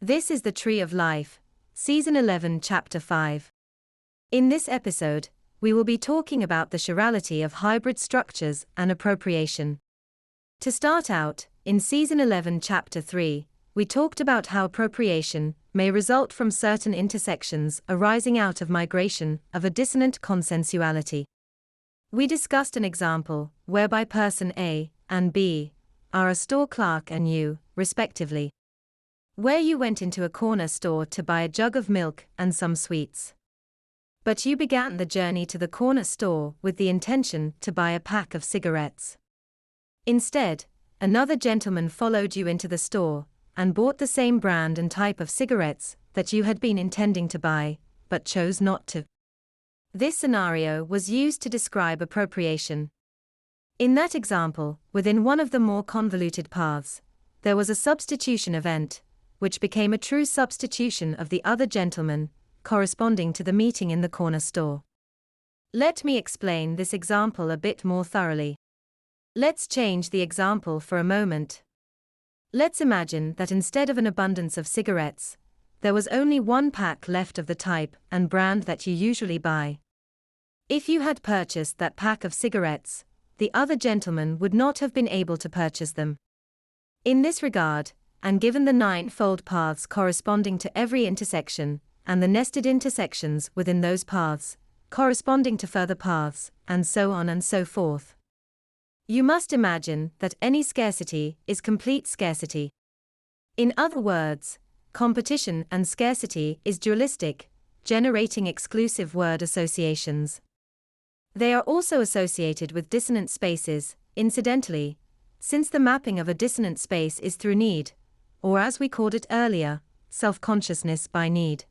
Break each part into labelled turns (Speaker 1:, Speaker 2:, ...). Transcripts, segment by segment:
Speaker 1: This is the Tree of Life, Season 11, Chapter 5. In this episode, we will be talking about the chirality of hybrid structures and appropriation. To start out, in Season 11, Chapter 3, we talked about how appropriation may result from certain intersections arising out of migration of a dissonant consensuality. We discussed an example whereby person A and B are a store clerk and you, respectively, where you went into a corner store to buy a jug of milk and some sweets. But you began the journey to the corner store with the intention to buy a pack of cigarettes. Instead, another gentleman followed you into the store and bought the same brand and type of cigarettes that you had been intending to buy, but chose not to. This scenario was used to describe appropriation. In that example, within one of the more convoluted paths, there was a substitution event, which became a true substitution of the other gentleman, corresponding to the meeting in the corner store. Let me explain this example a bit more thoroughly. Let's change the example for a moment. Let's imagine that instead of an abundance of cigarettes, there was only one pack left of the type and brand that you usually buy. If you had purchased that pack of cigarettes, the other gentleman would not have been able to purchase them. In this regard, and given the nine-fold paths corresponding to every intersection, and the nested intersections within those paths, corresponding to further paths, and so on and so forth, you must imagine that any scarcity is complete scarcity. In other words, competition and scarcity is dualistic, generating exclusive word associations. They are also associated with dissonant spaces, incidentally, since the mapping of a dissonant space is through need, or as we called it earlier, self-consciousness by need.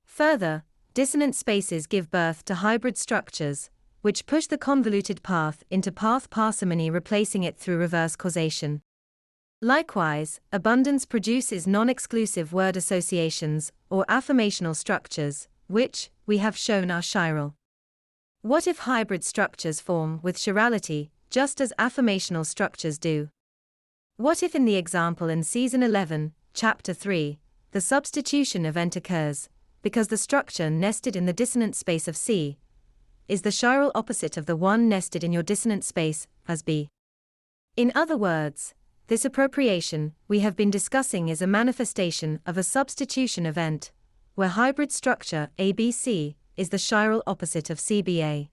Speaker 1: Further, dissonant spaces give birth to hybrid structures, which push the convoluted path into path parsimony, replacing it through reverse causation. Likewise, abundance produces non-exclusive word associations, or affirmational structures, which, we have shown, are chiral. What if hybrid structures form with chirality, just as affirmational structures do? What if in the example in Season 11, Chapter 3, the substitution event occurs, because the structure nested in the dissonant space of C is the chiral opposite of the one nested in your dissonant space as B? In other words, this appropriation we have been discussing is a manifestation of a substitution event, where hybrid structure ABC is the chiral opposite of CBA.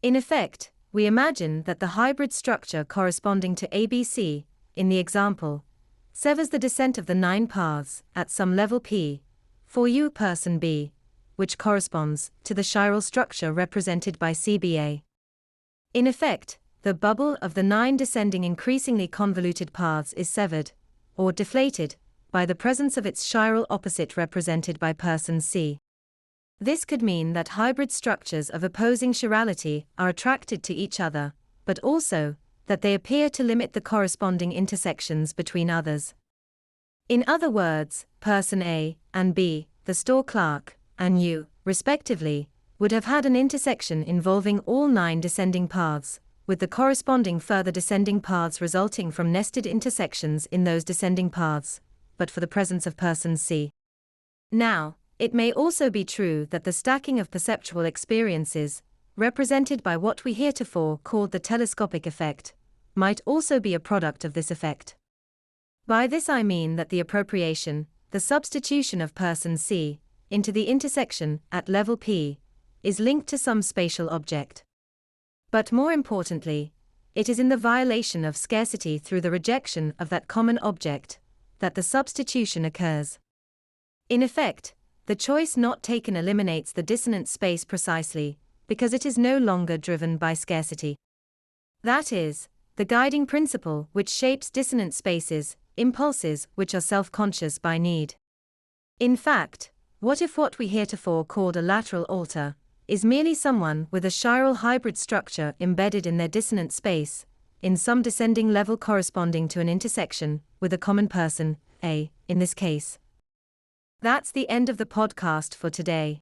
Speaker 1: In effect, we imagine that the hybrid structure corresponding to ABC, in the example, severs the descent of the nine paths at some level P, for you person B, which corresponds to the chiral structure represented by CBA. In effect, the bubble of the nine descending increasingly convoluted paths is severed, or deflated, by the presence of its chiral opposite represented by person C. This could mean that hybrid structures of opposing chirality are attracted to each other, but also that they appear to limit the corresponding intersections between others. In other words, person A and B, the store clerk, and you, respectively, would have had an intersection involving all nine descending paths, with the corresponding further descending paths resulting from nested intersections in those descending paths, but for the presence of person C. Now, it may also be true that the stacking of perceptual experiences, represented by what we heretofore called the telescopic effect, might also be a product of this effect. By this I mean that the appropriation, the substitution of person C, into the intersection at level P, is linked to some spatial object. But more importantly, it is in the violation of scarcity through the rejection of that common object, that the substitution occurs. In effect, the choice not taken eliminates the dissonant space precisely, because it is no longer driven by scarcity. That is, the guiding principle which shapes dissonant spaces, impulses which are self-conscious by need. In fact, what if what we heretofore called a lateral alter is merely someone with a chiral hybrid structure embedded in their dissonant space, in some descending level corresponding to an intersection with a common person, A, in this case? That's the end of the podcast for today.